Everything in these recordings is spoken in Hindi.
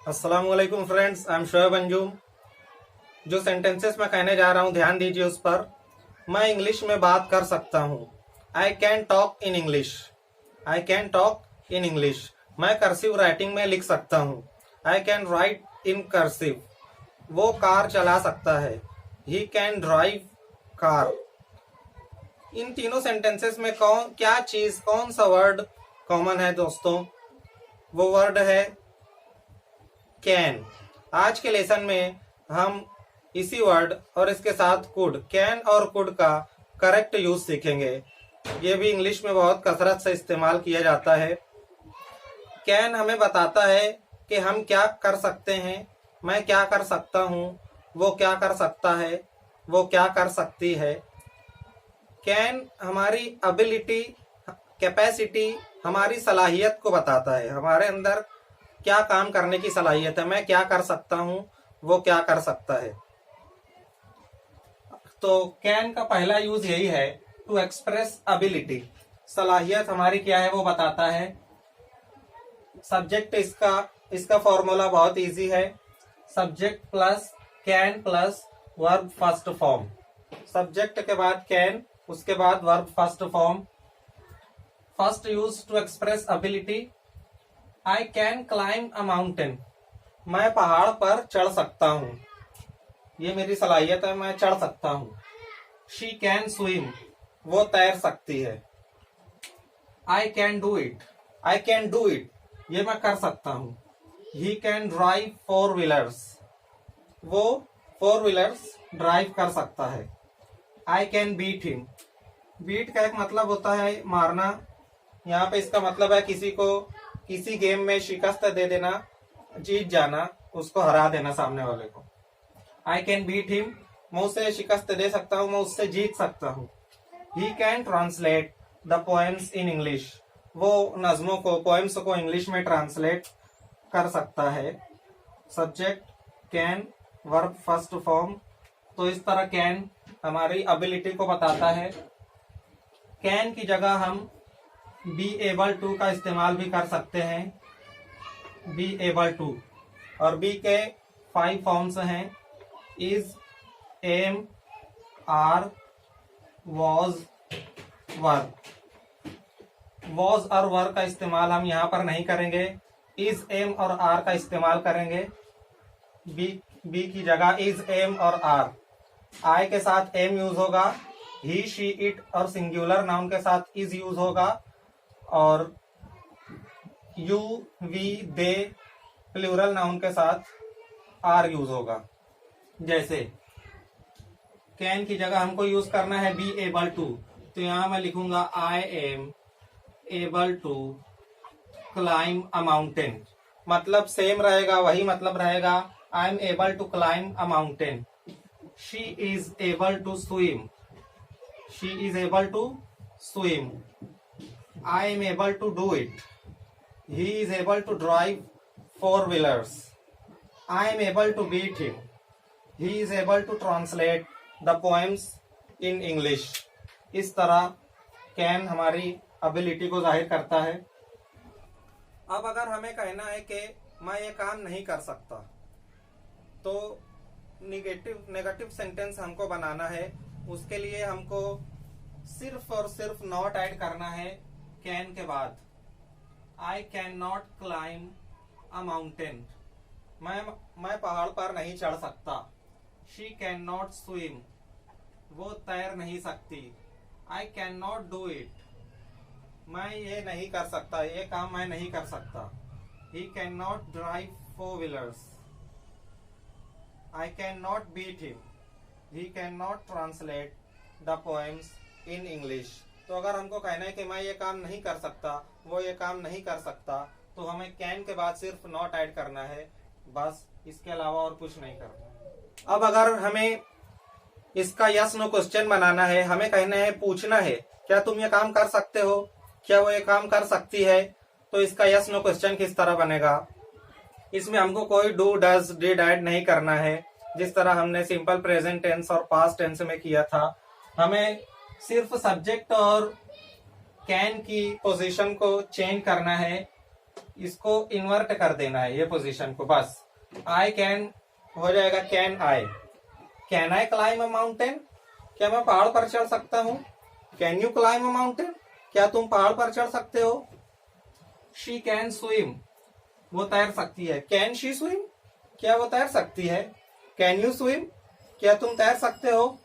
अस्सलाम वालेकुम friends, I am Shoaib Anjum. जो सेंटेंसेस मैं कहने जा रहा हूँ ध्यान दीजिए उस पर। मैं इंग्लिश में बात कर सकता हूँ। I can talk in English. I can talk in English. मैं कर्सिव राइटिंग में लिख सकता हूँ। I can write in cursive. वो कार चला सकता है। He can drive car. इन तीनों सेंटेंसेस में कौन सा वर्ड कॉमन है दोस्तों? वो वर्ड है कैन। आज के लेसन में हम इसी वर्ड और इसके साथ कुड, कैन और कुड का करेक्ट यूज सीखेंगे। ये भी इंग्लिश में बहुत कसरत से इस्तेमाल किया जाता है। कैन हमें बताता है कि हम क्या कर सकते हैं, मैं क्या कर सकता हूँ, वो क्या कर सकता है, वो क्या कर सकती है। कैन हमारी एबिलिटी, कैपेसिटी, हमारी सलाहियत को बताता है। हमारे अंदर क्या काम करने की सलाहियत है, मैं क्या कर सकता हूं, वो क्या कर सकता है। तो कैन का पहला यूज यही है, टू एक्सप्रेस एबिलिटी। सलाहियत हमारी क्या है वो बताता है। सब्जेक्ट इसका फॉर्मूला बहुत इजी है। Subject plus can plus verb first form. Subject के बाद कैन, उसके बाद verb first form. First use to express ability. I can climb a mountain. मैं पहाड़ पर चढ़ सकता हूँ। ये मेरी सलाहियत है, मैं चढ़ सकता हूँ। She can swim. वो तैर सकती है। I can do it. I can do it. ये मैं कर सकता हूँ। He can drive four wheelers. वो फोर व्हीलर्स ड्राइव कर सकता है। I can beat him. Beat का एक मतलब होता है मारना। यहाँ पे इसका मतलब है किसी को किसी गेम में शिकस्त दे देना, जीत जाना, उसको हरा देना सामने वाले को। I can beat him. मैं उसे शिकस्त दे सकता हूँ, मैं उससे जीत सकता हूँ। He can translate the poems in English. वो नज्मों को, पोएम्स को इंग्लिश में ट्रांसलेट कर सकता है। Subject can, verb first form. तो इस तरह कैन हमारी एबिलिटी को बताता है। कैन की जगह हम बी एबल टू का इस्तेमाल भी कर सकते हैं। बी एबल टू और बी के 5 फॉर्म्स हैं। Is, am, are, was, were. Was और वर का इस्तेमाल हम यहाँ पर नहीं करेंगे। इज, एम और आर का इस्तेमाल करेंगे। बी की जगह इज, एम और आर। आई के साथ एम यूज होगा। ही, शी, इट और सिंगुलर नाउन के साथ इज यूज होगा। और you, we, they plural noun के साथ आर यूज होगा। जैसे कैन की जगह हमको यूज करना है बी एबल टू, तो यहां मैं लिखूंगा I am able to climb a mountain. मतलब सेम रहेगा, वही मतलब रहेगा। I am able to climb a mountain. She is able to swim. She is able to swim. I am able to do it. He is able to drive 4 wheelers. I am able to beat him. He is able to translate the poems in English. इस तरह कैन हमारी एबिलिटी को जाहिर करता है। अब अगर हमें कहना है कि मैं ये काम नहीं कर सकता, तो नेगेटिव सेंटेंस हमको बनाना है। उसके लिए हमको सिर्फ और सिर्फ नॉट ऐड करना है कैन के बाद। आई can not climb a mountain. मैं पहाड़ पर नहीं चढ़ सकता। She can not swim. वो तैर नहीं सकती। आई कैन नॉट डू इट। मैं ये नहीं कर सकता, ये काम मैं नहीं कर सकता। He can not drive 4 wheelers. I can not beat him. He can not translate the poems in English. तो अगर हमको कहना है कि मैं ये काम नहीं कर सकता, वो ये काम नहीं कर सकता, तो हमें कैन के बाद सिर्फ नॉट ऐड करना है, बस। इसके अलावा और कुछ नहीं करना। अब अगर हमें इसका यस नो क्वेश्चन बनाना है, हमें कहना है, पूछना है, क्या तुम ये काम कर सकते हो, क्या वो ये काम कर सकती है, तो इसका यस नो क्वेश्चन किस तरह बनेगा? इसमें हमको कोई डू, डज, डिड ऐड नहीं करना है, जिस तरह हमने सिंपल प्रेजेंट टेंस और पास्ट टेंस में किया था। हमें सिर्फ सब्जेक्ट और कैन की पोजीशन को चेंज करना है। इसको इन्वर्ट कर देना है, ये पोजीशन को, बस। आई कैन हो जाएगा can I. Can I climb a mountain, क्या मैं पहाड़ पर चढ़ सकता हूँ? Can you climb a mountain, क्या तुम पहाड़ पर चढ़ सकते हो? शी कैन स्विम, वो तैर सकती है। कैन शी स्विम, क्या वो तैर सकती है? कैन यू स्विम, क्या तुम तैर सकते हो?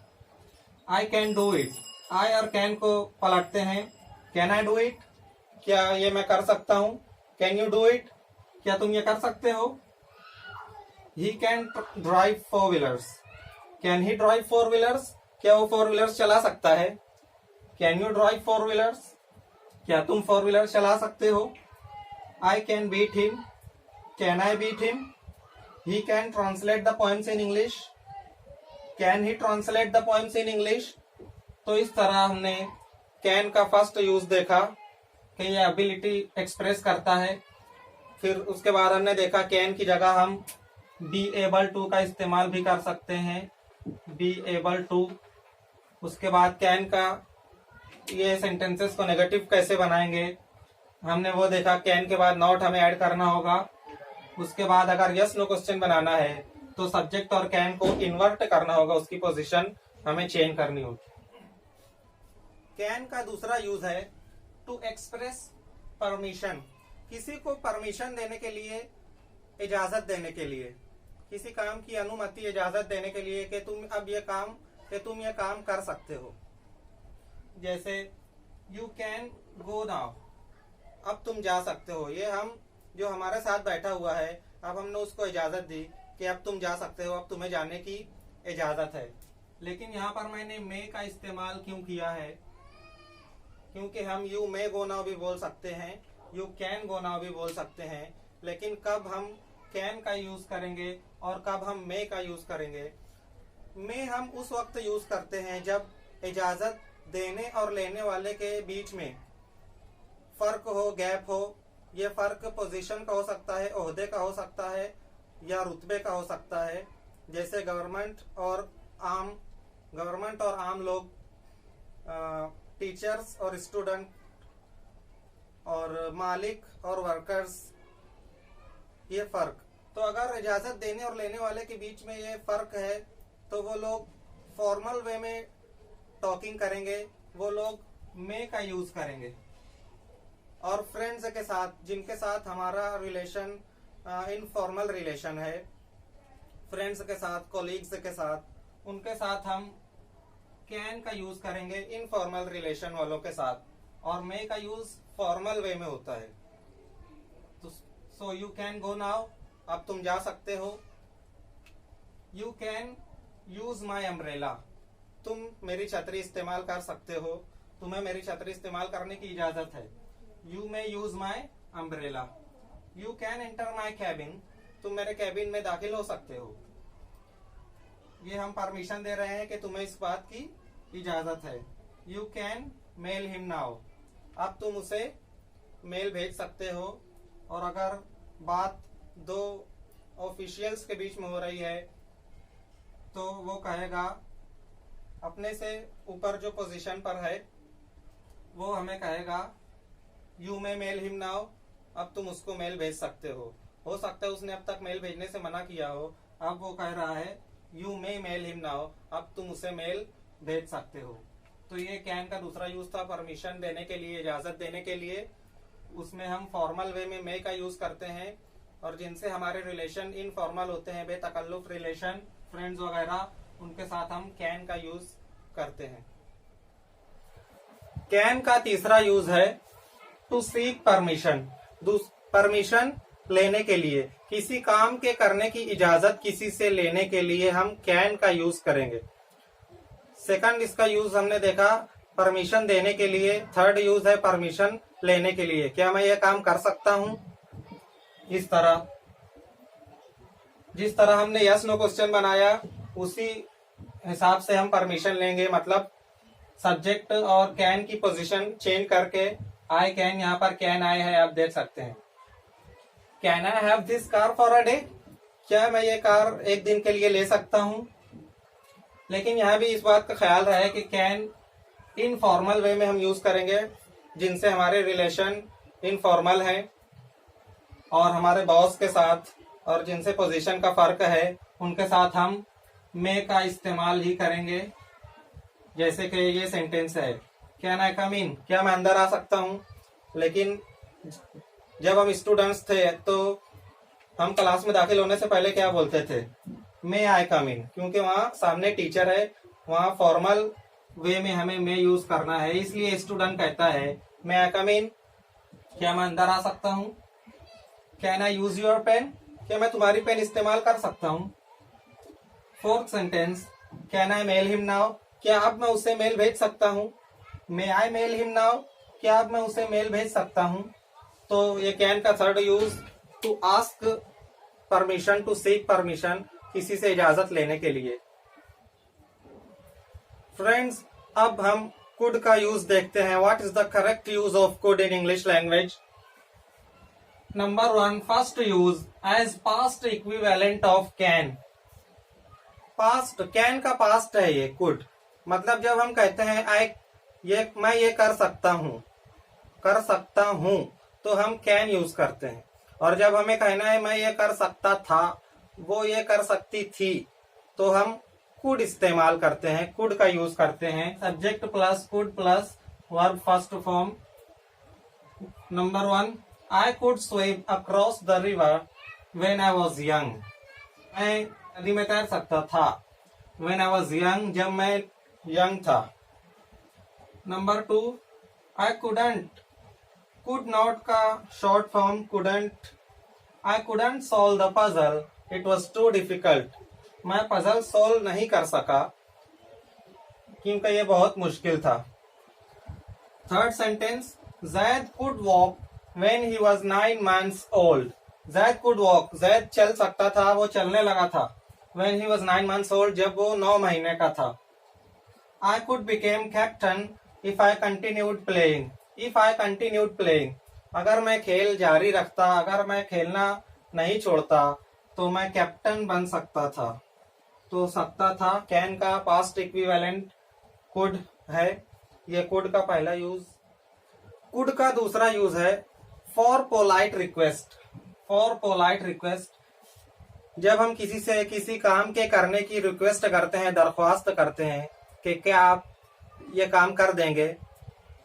आई कैन डू इट, आई और कैन को पलटते हैं। कैन आई डू इट, क्या ये मैं कर सकता हूँ? कैन यू डू इट, क्या तुम ये कर सकते हो? He can drive four wheelers, can he drive four wheelers, क्या वो फोर व्हीलर्स चला सकता है? Can you drive four wheelers, क्या तुम फोर व्हीलर चला सकते हो? I can beat him, can I beat him, he can translate the poems in English, can he translate the poems in English. तो इस तरह हमने कैन का फर्स्ट यूज देखा कि ये एबिलिटी एक्सप्रेस करता है। फिर उसके बाद हमने देखा कैन की जगह हम बी एबल टू का इस्तेमाल भी कर सकते हैं, बी एबल टू। उसके बाद कैन का ये सेंटेंसेस को नेगेटिव कैसे बनाएंगे, हमने वो देखा। कैन के बाद नॉट हमें ऐड करना होगा। उसके बाद अगर यस नो क्वेश्चन बनाना है तो सब्जेक्ट और कैन को इन्वर्ट करना होगा, उसकी पोजीशन हमें चेंज करनी होगी। कैन का दूसरा यूज है टू एक्सप्रेस परमिशन, किसी को परमिशन देने के लिए, इजाजत देने के लिए, किसी काम की अनुमति, इजाजत देने के लिए कि तुम अब ये काम कर सकते हो। जैसे यू कैन गो नाउ, अब तुम जा सकते हो। ये हम जो हमारे साथ बैठा हुआ है, अब हमने उसको इजाजत दी कि अब तुम जा सकते हो, अब तुम्हें जाने की इजाजत है। लेकिन यहाँ पर मैंने मे का इस्तेमाल क्यों किया है? क्योंकि हम यू मे गो नाउ भी बोल सकते हैं, यू कैन गो नाउ भी बोल सकते हैं, लेकिन कब हम कैन का यूज करेंगे और कब हम मे का यूज करेंगे? मे हम उस वक्त यूज करते हैं जब इजाजत देने और लेने वाले के बीच में फर्क हो, गैप हो। ये फर्क पोजीशन का हो सकता है, ओहदे का हो सकता है, या रुतबे का हो सकता है। जैसे गवर्नमेंट और आम लोग, टीचर्स और स्टूडेंट, और मालिक और वर्कर्स, ये फर्क। तो अगर इजाजत देने और लेने वाले के बीच में ये फर्क है तो वो लोग फॉर्मल वे में टॉकिंग करेंगे, वो लोग मे का यूज करेंगे। और फ्रेंड्स के साथ, जिनके साथ हमारा रिलेशन इनफॉर्मल रिलेशन है, फ्रेंड्स के साथ, कोलीग्स के साथ, उनके साथ हम कैन का यूज करेंगे इनफॉर्मल रिलेशन वालों के साथ, और मे का यूज फॉर्मल वे में होता है। तो so you can go now, अब तुम जा सकते हो। You can use my umbrella, तुम मेरी छतरी इस्तेमाल कर सकते हो, तुम्हें मेरी छतरी इस्तेमाल करने की इजाजत है। You may use my umbrella. You can enter my cabin, तुम मेरे कैबिन में दाखिल हो सकते हो। ये हम परमिशन दे रहे हैं कि तुम्हें इस बात की इजाजत है। You can mail him now, अब तुम उसे मेल भेज सकते हो। और अगर बात दो ऑफिशियल्स के बीच में हो रही है तो वो कहेगा, अपने से ऊपर जो पोजीशन पर है वो हमें कहेगा you may mail him now, अब तुम उसको मेल भेज सकते हो सकता है उसने अब तक मेल भेजने से मना किया हो, अब वो कह रहा है you may mail him now, अब तुम उसे मेल भेज सकते हो। तो ये कैन का दूसरा यूज था परमिशन देने के लिए, इजाजत देने के लिए। उसमें हम फॉर्मल वे में मे का यूज करते हैं, और जिनसे हमारे रिलेशन इनफॉर्मल होते हैं, बेतकल्लुफ रिलेशन, फ्रेंड्स वगैरह, उनके साथ हम कैन का यूज करते हैं। कैन का तीसरा यूज है टू सीक परमिशन, परमिशन लेने के लिए, किसी काम के करने की इजाजत किसी से लेने के लिए हम कैन का यूज करेंगे। सेकंड इसका यूज हमने देखा परमिशन देने के लिए, थर्ड यूज है परमिशन लेने के लिए। क्या मैं ये काम कर सकता हूं? इस तरह, जिस तरह हमने यस नो क्वेश्चन बनाया उसी हिसाब से हम परमिशन लेंगे, मतलब सब्जेक्ट और कैन की पोजीशन चेंज करके। आई कैन, यहाँ पर कैन आई है, आप देख सकते हैं। Can I have this car for a day, क्या मैं ये कार एक दिन के लिए ले सकता हूं? लेकिन यहाँ भी इस बात का ख्याल रहे कि कैन इनफॉर्मल वे में हम यूज करेंगे, जिनसे हमारे रिलेशन इनफॉर्मल है। और हमारे बॉस के साथ और जिनसे पोजीशन का फर्क है उनके साथ हम मे का इस्तेमाल ही करेंगे। जैसे कि ये सेंटेंस है, कैन आई कम इन, क्या मैं अंदर आ सकता हूँ। लेकिन जब हम स्टूडेंट्स थे तो हम क्लास में दाखिल होने से पहले क्या बोलते थे, मे आई कम इन, क्योंकि वहाँ सामने टीचर है, वहाँ फॉर्मल वे में हमें मे यूज करना है, इसलिए स्टूडेंट कहता है मे आई कम इन, क्या मैं अंदर आ सकता हूँ। Can I use your pen, क्या मैं तुम्हारी पेन इस्तेमाल कर सकता हूँ। Fourth sentence, can I mail him now, क्या अब मैं उसे मेल भेज सकता हूँ। May I mail him now, क्या अब मैं उसे मेल भेज सकता हूँ। तो ये कैन का third use, to ask permission, to seek permission, किसी से इजाजत लेने के लिए। फ्रेंड्स, अब हम कुड का यूज देखते हैं। What is the correct use of could in English language. Number 1, first use as past equivalent of can. Past, can का पास्ट है ये कुड, मतलब जब हम कहते हैं मैं ये कर सकता हूं, तो हम कैन यूज करते हैं। और जब हमें कहना है मैं ये कर सकता था, वो ये कर सकती थी, तो हम कुड इस्तेमाल करते हैं, कुड का यूज करते हैं। Subject plus could plus verb first form. Number 1, I could swim across the river when I was young. मैं नदी में तैर सकता था। व्हेन आई वाज यंग, जब मैं यंग था। Number 2, I couldn't, could not का short form couldn't. I couldn't solve the puzzle, it was too difficult. मैं पजल सॉल्व नहीं कर सका क्योंकि ये बहुत मुश्किल था। Third sentence, Zaid could walk when he was 9 months old. Zaid could walk, Zaid चल सकता था, वो चलने लगा था। When he was 9 months old, जब वो 9 महीने का था। I could became captain if I continued playing. If I continued playing, अगर मैं खेल जारी रखता, अगर मैं खेलना नहीं छोड़ता, तो मैं कैप्टन बन सकता था। तो सकता था कैन का पास्ट इक्विवेलेंट कुड है। ये कुड का पहला यूज। कुड का दूसरा यूज है for polite request. For polite request, जब हम किसी से किसी काम के करने की रिक्वेस्ट करते हैं, दरख्वास्त करते हैं कि क्या आप ये काम कर देंगे,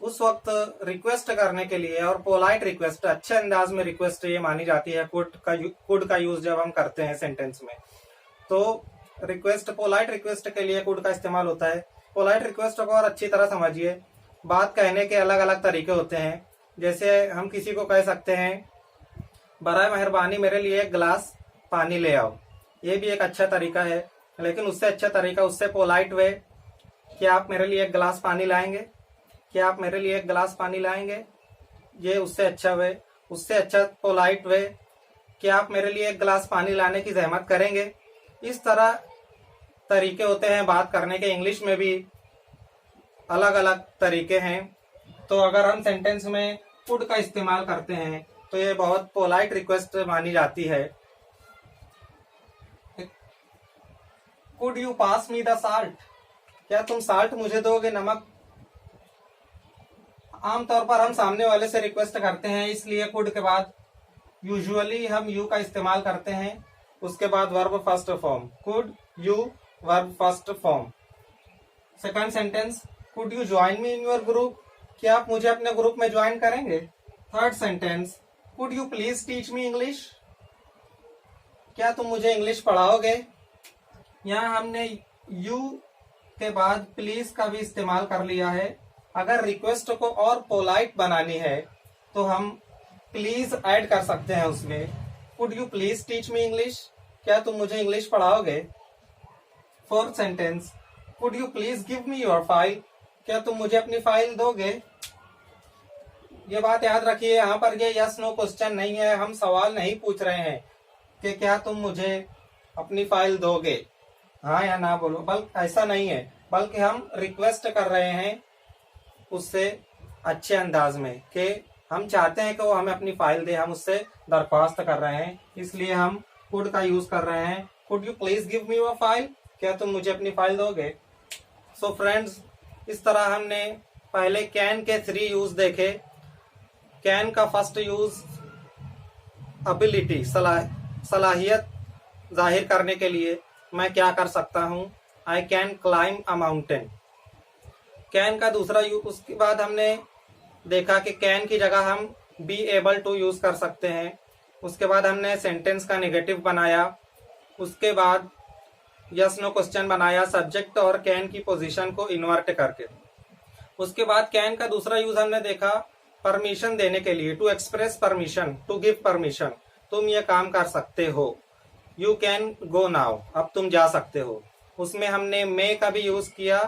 उस वक्त रिक्वेस्ट करने के लिए, और पोलाइट रिक्वेस्ट, अच्छे अंदाज में रिक्वेस्ट ये मानी जाती है कुड का यूज जब हम करते हैं सेंटेंस में। तो रिक्वेस्ट, पोलाइट रिक्वेस्ट के लिए कुड का इस्तेमाल होता है। पोलाइट रिक्वेस्ट को और अच्छी तरह समझिए। बात कहने के अलग अलग तरीके होते हैं। जैसे हम किसी को कह सकते हैं, बराए मेहरबानी मेरे लिए एक गिलास पानी ले आओ। ये भी एक अच्छा तरीका है, लेकिन उससे अच्छा तरीका, उससे पोलाइट वे, क्या आप मेरे लिए एक गिलास पानी लाएंगे, क्या आप मेरे लिए एक गिलास पानी लाएंगे, ये उससे अच्छा वे। उससे अच्छा पोलाइट वे, क्या आप मेरे लिए एक गिलास पानी लाने की जहमत करेंगे। इस तरह तरीके होते हैं बात करने के। इंग्लिश में भी अलग अलग तरीके हैं। तो अगर हम सेंटेंस में कुड का इस्तेमाल करते हैं तो ये बहुत पोलाइट रिक्वेस्ट मानी जाती है। Could you pass me the salt, क्या तुम साल्ट मुझे दोगे, नमक। आमतौर पर हम सामने वाले से रिक्वेस्ट करते हैं, इसलिए कुड के बाद यूजुअली हम यू का इस्तेमाल करते हैं। उसके बाद verb first form, could you verb first form. Second sentence, could you join me in your group, क्या आप मुझे अपने ग्रुप में ज्वाइन करेंगे। Third sentence, could you please teach me English, क्या तुम मुझे इंग्लिश पढ़ाओगे। यहाँ हमने यू के बाद प्लीज का भी इस्तेमाल कर लिया है। अगर रिक्वेस्ट को और पोलाइट बनानी है तो हम प्लीज ऐड कर सकते हैं उसमें। Could you please teach me English, क्या तुम मुझे इंग्लिश पढ़ाओगे। Fourth sentence, could you please give me your file, क्या तुम मुझे अपनी फाइल दोगे। ये बात याद रखिए, यहाँ पर ये यस नो क्वेश्चन नहीं है। हम सवाल नहीं पूछ रहे हैं कि क्या तुम मुझे अपनी फाइल दोगे, हाँ या ना बोलो, बल्कि ऐसा नहीं है, बल्कि हम रिक्वेस्ट कर रहे हैं उससे अच्छे अंदाज में कि हम चाहते हैं कि वो हमें अपनी फाइल दे, हम उससे दरख्वास्त कर रहे हैं, इसलिए हम कुड का यूज कर रहे हैं। Could you please give me your file, क्या तुम मुझे अपनी फाइल दोगे। सो फ्रेंड्स, इस तरह हमने पहले कैन के 3 यूज देखे। कैन का फर्स्ट यूज अबिलिटी सलाहियत जाहिर करने के लिए मैं क्या कर सकता हूँ, I can climb a mountain. Can का दूसरा यूज, उसके बाद हमने देखा कि कैन की जगह हम बी एबल टू यूज कर सकते हैं। उसके बाद हमने सेंटेंस का नेगेटिव बनाया, उसके बाद यस नो क्वेश्चन बनाया सब्जेक्ट और कैन की पोजीशन को इन्वर्ट करके। उसके बाद कैन का दूसरा यूज हमने देखा परमिशन देने के लिए, to express permission, to give permission, तुम ये काम कर सकते हो, यू कैन गो नाउ, अब तुम जा सकते हो। उसमें हमने मे का भी यूज किया,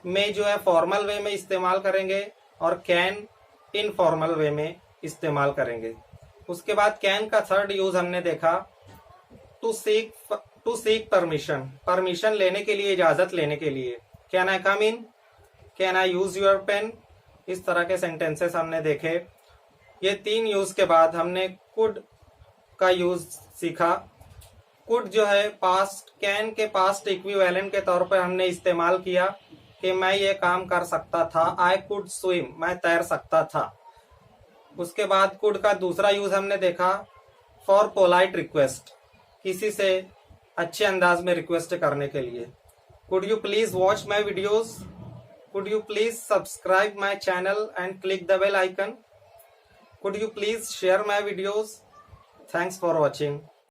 मे जो है फॉर्मल वे में इस्तेमाल करेंगे और कैन इनफॉर्मल वे में इस्तेमाल करेंगे। उसके बाद कैन का थर्ड यूज हमने देखा टू सीक परमिशन, परमिशन लेने के लिए, इजाजत लेने के लिए, can I come in, can I use your pen, इस तरह के सेंटेंसेस हमने देखे। ये 3 यूज के बाद हमने कुड का यूज सीखा। कुड जो है पास्ट, कैन के पास्ट इक्विवेलेंट के तौर पर हमने इस्तेमाल किया कि मैं ये काम कर सकता था, आई कुड स्विम, मैं तैर सकता था। उसके बाद कुड का दूसरा यूज हमने देखा फॉर पोलाइट रिक्वेस्ट, किसी से अच्छे अंदाज में रिक्वेस्ट करने के लिए। Could you please watch my videos, could you please subscribe my channel and click the bell icon, could you please share my videos. Thanks for watching.